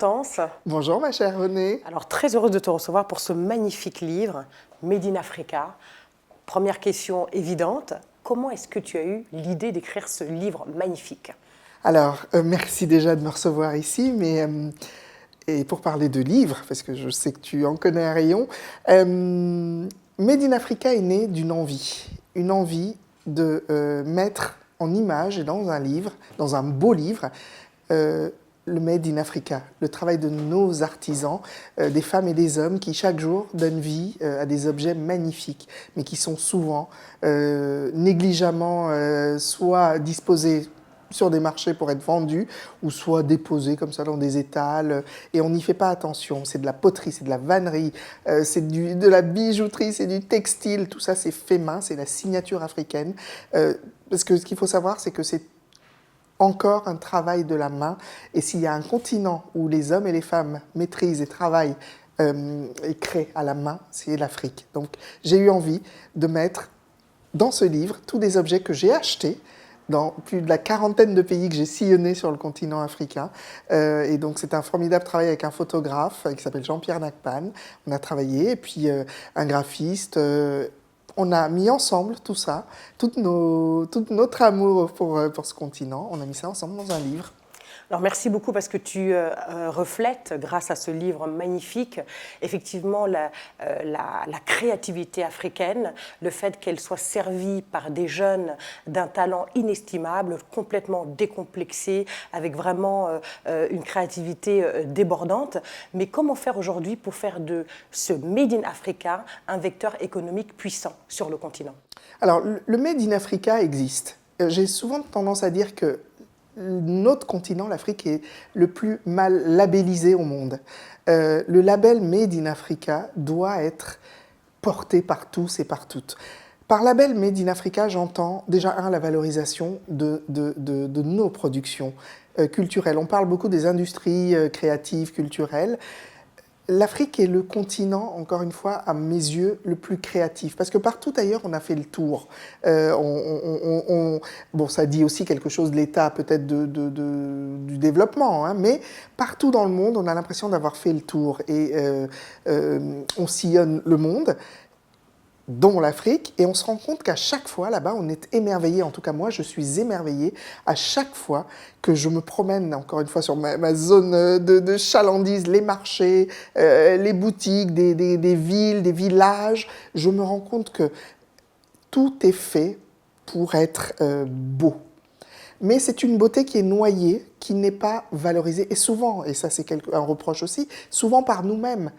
Hortense. Bonjour ma chère Renée. Alors très heureuse de te recevoir pour ce magnifique livre, Made in Africa. Première question évidente, comment est-ce que tu as eu l'idée d'écrire ce livre magnifique? Alors, merci déjà de me recevoir ici, et pour parler de livres, parce que je sais que tu en connais un rayon, Made in Africa est né d'une une envie de mettre en image et dans un livre, dans un beau livre, le Made in Africa, le travail de nos artisans, des femmes et des hommes qui chaque jour donnent vie à des objets magnifiques, mais qui sont souvent négligemment soit disposés sur des marchés pour être vendus, ou soit déposés comme ça dans des étals, et on n'y fait pas attention. C'est de la poterie, c'est de la vannerie, c'est de la bijouterie, c'est du textile, tout ça c'est fait main, c'est la signature africaine. Parce que ce qu'il faut savoir, c'est que c'est encore un travail de la main, et s'il y a un continent où les hommes et les femmes maîtrisent et travaillent et créent à la main, c'est l'Afrique. Donc j'ai eu envie de mettre dans ce livre tous des objets que j'ai achetés dans plus de la quarantaine de pays que j'ai sillonnés sur le continent africain. Et donc c'est un formidable travail avec un photographe qui s'appelle Jean-Pierre Nakpan. On a travaillé, et puis un graphiste. On a mis ensemble tout ça, tout notre amour pour ce continent. On a mis ça ensemble dans un livre. Alors merci beaucoup parce que tu reflètes, grâce à ce livre magnifique, effectivement la créativité africaine, le fait qu'elle soit servie par des jeunes d'un talent inestimable, complètement décomplexé, avec vraiment une créativité débordante. Mais comment faire aujourd'hui pour faire de ce Made in Africa un vecteur économique puissant sur le continent? Alors le Made in Africa existe. J'ai souvent tendance à dire que notre continent, l'Afrique, est le plus mal labellisé au monde. Le label Made in Africa doit être porté par tous et par toutes. Par label Made in Africa, j'entends déjà la valorisation de nos productions culturelles. On parle beaucoup des industries créatives, culturelles. L'Afrique est le continent, encore une fois, à mes yeux, le plus créatif. Parce que partout ailleurs, on a fait le tour. Bon, ça dit aussi quelque chose de l'état, peut-être du développement, hein, mais partout dans le monde, on a l'impression d'avoir fait le tour. Et on sillonne le monde, dont l'Afrique, et on se rend compte qu'à chaque fois, là-bas, on est émerveillé. En tout cas, moi, je suis émerveillée à chaque fois que je me promène, encore une fois, sur ma zone de chalandise, les marchés, les boutiques, des villes, des villages. Je me rends compte que tout est fait pour être beau. Mais c'est une beauté qui est noyée, qui n'est pas valorisée, et souvent, et ça c'est un reproche aussi, souvent par nous-mêmes.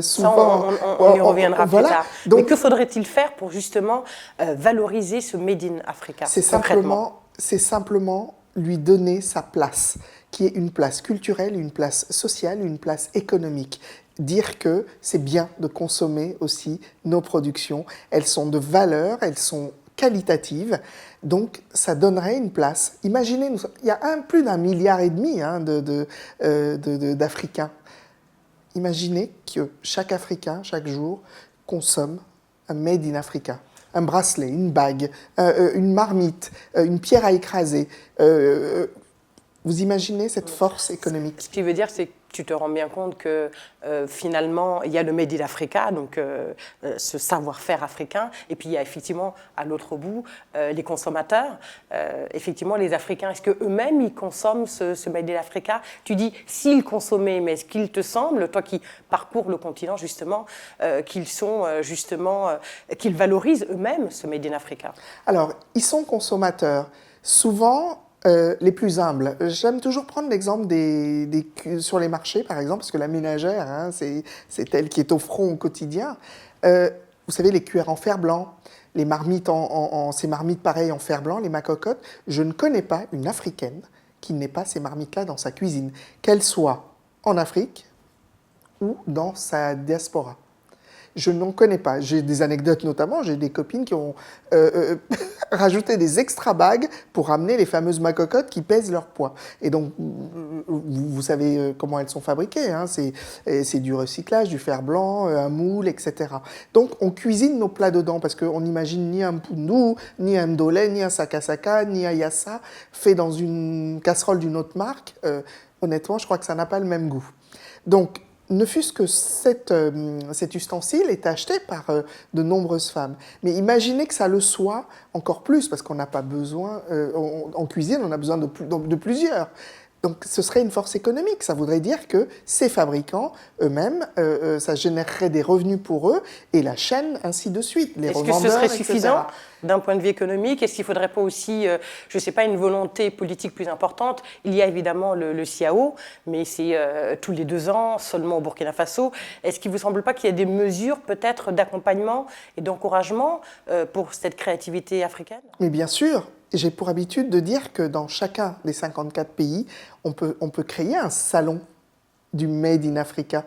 Souvent, on y reviendra voilà. plus tard. Donc, mais que faudrait-il faire pour justement valoriser ce Made in Africa? C'est simplement lui donner sa place, qui est une place culturelle, une place sociale, une place économique. Dire que c'est bien de consommer aussi nos productions. Elles sont de valeur, elles sont qualitatives, donc ça donnerait une place. Imaginez, il y a plus d'1,5 milliard hein, d'Africains. Imaginez que chaque Africain, chaque jour, consomme un Made in Africa. Un bracelet, une bague, une marmite, une pierre à écraser. Vous imaginez cette force économique? Ce qui veut dire, c'est que tu te rends bien compte que finalement, il y a le Made in Africa, donc ce savoir-faire africain, et puis il y a effectivement, à l'autre bout, les consommateurs. Effectivement, les Africains, est-ce qu'eux-mêmes, ils consomment ce Made in Africa? Tu dis, s'ils consommaient, mais est-ce qu'il te semble, toi qui parcours le continent, justement, qu'ils valorisent eux-mêmes ce Made in Africa? Alors, ils sont consommateurs. Souvent, les plus humbles. J'aime toujours prendre l'exemple sur les marchés, par exemple, parce que la ménagère, hein, c'est elle qui est au front au quotidien. Vous savez, les cuillères en fer blanc, les marmites ces marmites pareilles en fer blanc, les macocottes. Je ne connais pas une Africaine qui n'ait pas ces marmites-là dans sa cuisine, qu'elle soit en Afrique ou dans sa diaspora. Je n'en connais pas. J'ai des anecdotes notamment, j'ai des copines qui ont rajouté des extra bagues pour amener les fameuses macocottes qui pèsent leur poids. Et donc, vous savez comment elles sont fabriquées, hein. C'est du recyclage, du fer blanc, un moule, etc. Donc, on cuisine nos plats dedans parce qu'on n'imagine ni un mpundu, ni un ndolé, ni un sakasaka, ni un yassa fait dans une casserole d'une autre marque. honnêtement, je crois que ça n'a pas le même goût. Donc, ne fût-ce que cet ustensile est acheté par de nombreuses femmes. Mais imaginez que ça le soit encore plus, parce qu'on n'a pas besoin, en cuisine, on a besoin de plusieurs. Donc ce serait une force économique. Ça voudrait dire que ces fabricants eux-mêmes, ça générerait des revenus pour eux, et la chaîne, ainsi de suite. Les Est-ce que ce serait suffisant d'un point de vue économique? Est-ce qu'il ne faudrait pas aussi, je ne sais pas, une volonté politique plus importante? Il y a évidemment le CIAO, mais c'est tous les 2 ans, seulement au Burkina Faso. Est-ce qu'il ne vous semble pas qu'il y a des mesures peut-être d'accompagnement et d'encouragement pour cette créativité africaine? Mais bien sûr. J'ai pour habitude de dire que dans chacun des 54 pays, on peut créer un salon du Made in Africa.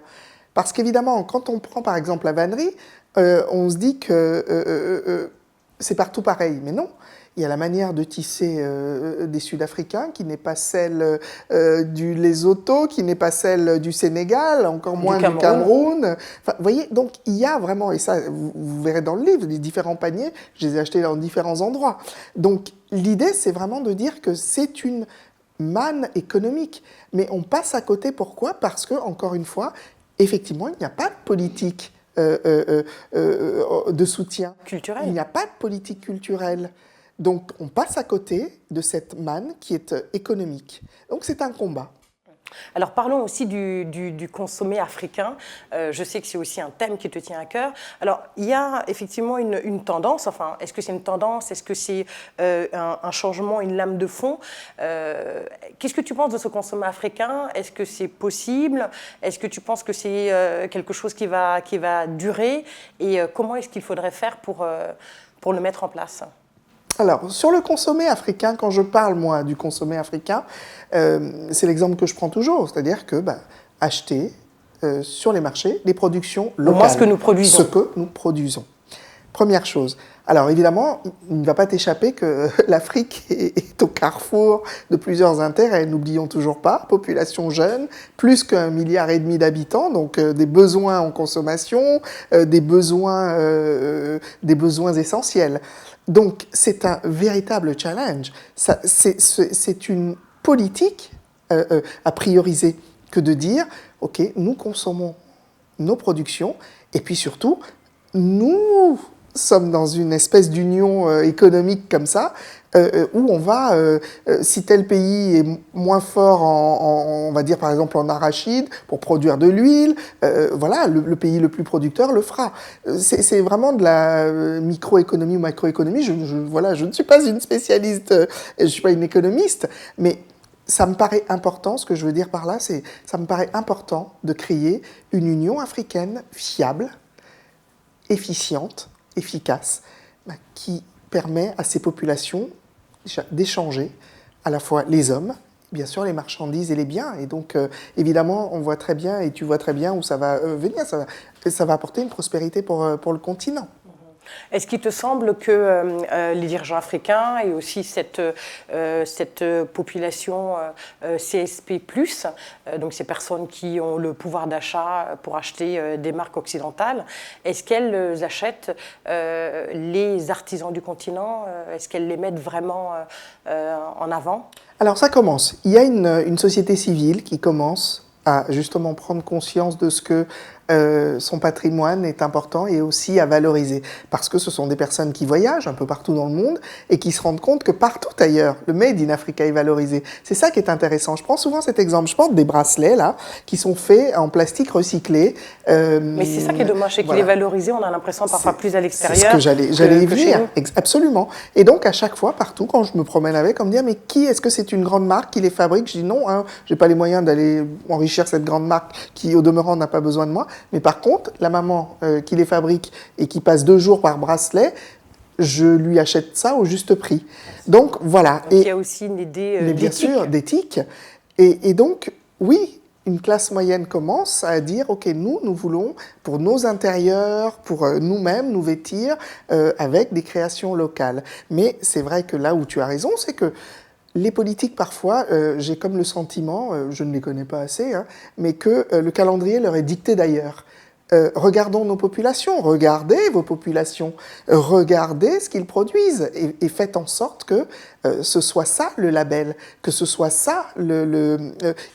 Parce qu'évidemment, quand on prend par exemple la vannerie, on se dit que c'est partout pareil. Mais non, il y a la manière de tisser des Sud-Africains qui n'est pas celle du Lesotho, qui n'est pas celle du Sénégal, encore moins du Cameroun. Enfin, vous voyez, donc il y a vraiment, et ça vous verrez dans le livre, les différents paniers, je les ai achetés dans différents endroits. Donc l'idée, c'est vraiment de dire que c'est une manne économique. Mais on passe à côté, pourquoi? Parce que, encore une fois, effectivement, il n'y a pas de politique de soutien. Culturel. Il n'y a pas de politique culturelle. Donc, on passe à côté de cette manne qui est économique. Donc, c'est un combat. Alors parlons aussi du consommé africain. Je sais que c'est aussi un thème qui te tient à cœur. Alors il y a effectivement une tendance, enfin est-ce que c'est une tendance, est-ce que c'est un changement, une lame de fond? Qu'est-ce que tu penses de ce consommé africain? Est-ce que c'est possible? Est-ce que tu penses que c'est quelque chose qui va durer? Et comment est-ce qu'il faudrait faire pour le mettre en place? Alors, sur le consommé africain, quand je parle, moi, du consommé africain, c'est l'exemple que je prends toujours, c'est-à-dire que acheter sur les marchés des productions locales. Au moins ce que nous produisons. Ce que nous produisons. Première chose. Alors, évidemment, il ne va pas t'échapper que l'Afrique est au carrefour de plusieurs intérêts. N'oublions toujours pas, population jeune, plus qu'1,5 milliard d'habitants, donc des besoins en consommation, des besoins essentiels. Donc, c'est un véritable challenge. C'est une politique à prioriser que de dire, OK, nous consommons nos productions, et puis surtout, nous sommes dans une espèce d'union économique comme ça, où on va, si tel pays est moins fort on va dire par exemple en arachide, pour produire de l'huile, voilà, le pays le plus producteur le fera. C'est vraiment de la microéconomie ou macroéconomie. Je ne suis pas une spécialiste, je ne suis pas une économiste, mais ça me paraît important, ce que je veux dire par là, c'est ça me paraît important de créer une Union africaine fiable, efficiente, efficace, qui permet à ces populations d'échanger à la fois les hommes, bien sûr les marchandises et les biens. Et donc, évidemment, on voit très bien, et tu vois très bien où ça va venir, ça va apporter une prospérité pour le continent. Est-ce qu'il te semble que les dirigeants africains et aussi cette population CSP+, donc ces personnes qui ont le pouvoir d'achat pour acheter des marques occidentales, est-ce qu'elles achètent les artisans du continent? Est-ce qu'elles les mettent vraiment en avant? Alors ça commence. Il y a une société civile qui commence à justement prendre conscience de ce que son patrimoine est important et aussi à valoriser. Parce que ce sont des personnes qui voyagent un peu partout dans le monde et qui se rendent compte que partout ailleurs, le Made in Africa est valorisé. C'est ça qui est intéressant. Je prends souvent cet exemple. Je porte des bracelets là, qui sont faits en plastique recyclé. Mais c'est ça qui est dommage, c'est qu'il est valorisé, on a l'impression parfois plus à l'extérieur. C'est ce que j'allais y venir. Absolument. Et donc à chaque fois, partout, quand je me promène avec, on me dit mais qui est-ce que c'est une grande marque qui les fabrique? Je dis non, j'ai pas les moyens d'aller enrichir cette grande marque qui au demeurant n'a pas besoin de moi. Mais par contre, la maman qui les fabrique et qui passe 2 jours par bracelet, je lui achète ça au juste prix. Donc voilà. Donc, il y a aussi une idée d'éthique. Bien sûr, d'éthique. Et donc, oui, une classe moyenne commence à dire, OK, nous voulons, pour nos intérieurs, pour nous-mêmes, nous vêtir avec des créations locales. Mais c'est vrai que là où tu as raison, c'est que les politiques, parfois, j'ai comme le sentiment, je ne les connais pas assez, mais que le calendrier leur est dicté d'ailleurs. regardons nos populations, regardez vos populations, regardez ce qu'ils produisent et faites en sorte que ce soit ça le label, que ce soit ça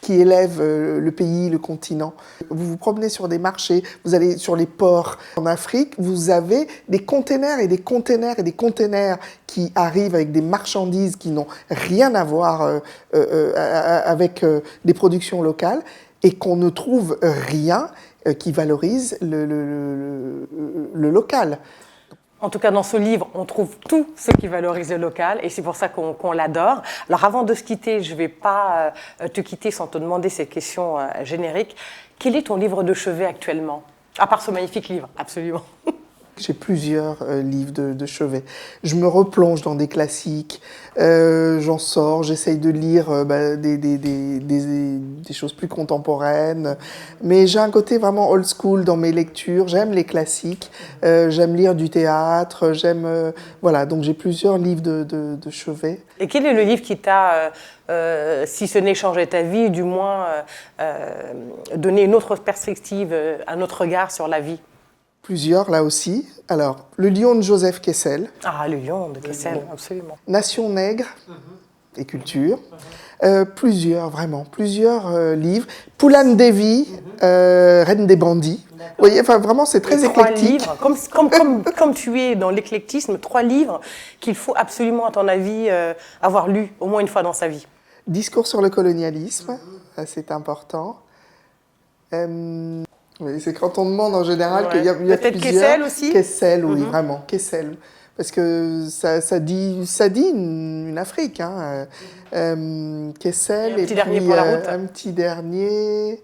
qui élève le pays, le continent. Vous vous promenez sur des marchés, vous allez sur les ports en Afrique, vous avez des containers et des containers et des containers qui arrivent avec des marchandises qui n'ont rien à voir avec des productions locales et qu'on ne trouve rien qui valorise le local. En tout cas, dans ce livre, on trouve tout ce qui valorise le local et c'est pour ça qu'on l'adore. Alors avant de se quitter, je ne vais pas te quitter sans te demander cette question générique. Quel est ton livre de chevet actuellement? À part ce magnifique livre, absolument. J'ai plusieurs livres de chevet. Je me replonge dans des classiques, j'en sors, j'essaye de lire des choses plus contemporaines, mais j'ai un côté vraiment old school dans mes lectures. J'aime les classiques, j'aime lire du théâtre, voilà, donc j'ai plusieurs livres de chevet. Et quel est le livre qui t'a, si ce n'est changé ta vie, du moins donné une autre perspective, un autre regard sur la vie? Plusieurs, là aussi. Alors, Le Lion de Joseph Kessel. Ah, Le Lion de Kessel, absolument. Nation nègre et culture. Plusieurs livres. Poulan Devi, Reine des bandits. Vous voyez, enfin, vraiment, c'est très éclectique. 3 livres, comme tu es dans l'éclectisme, 3 livres qu'il faut absolument, à ton avis, avoir lus au moins une fois dans sa vie. Discours sur le colonialisme, c'est important. Oui, c'est quand on demande en général qu'il y a peut-être plusieurs. Kessel aussi. Kessel, oui, vraiment, Kessel. Parce que ça dit une Afrique. Hein. Kessel et un petit dernier pour la route. Un petit dernier.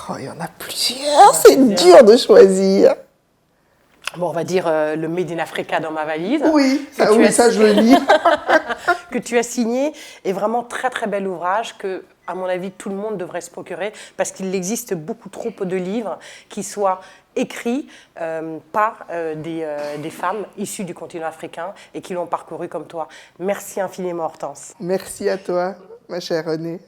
Oh, il y en a plusieurs, c'est dur de choisir. Bon, on va dire le Made in Africa dans ma valise. Oui, ça je le lis. Que tu as signé, est vraiment très très bel ouvrage que, à mon avis, tout le monde devrait se procurer parce qu'il existe beaucoup trop de livres qui soient écrits par des femmes issues du continent africain et qui l'ont parcouru comme toi. Merci infiniment, Hortense. Merci à toi, ma chère Renée.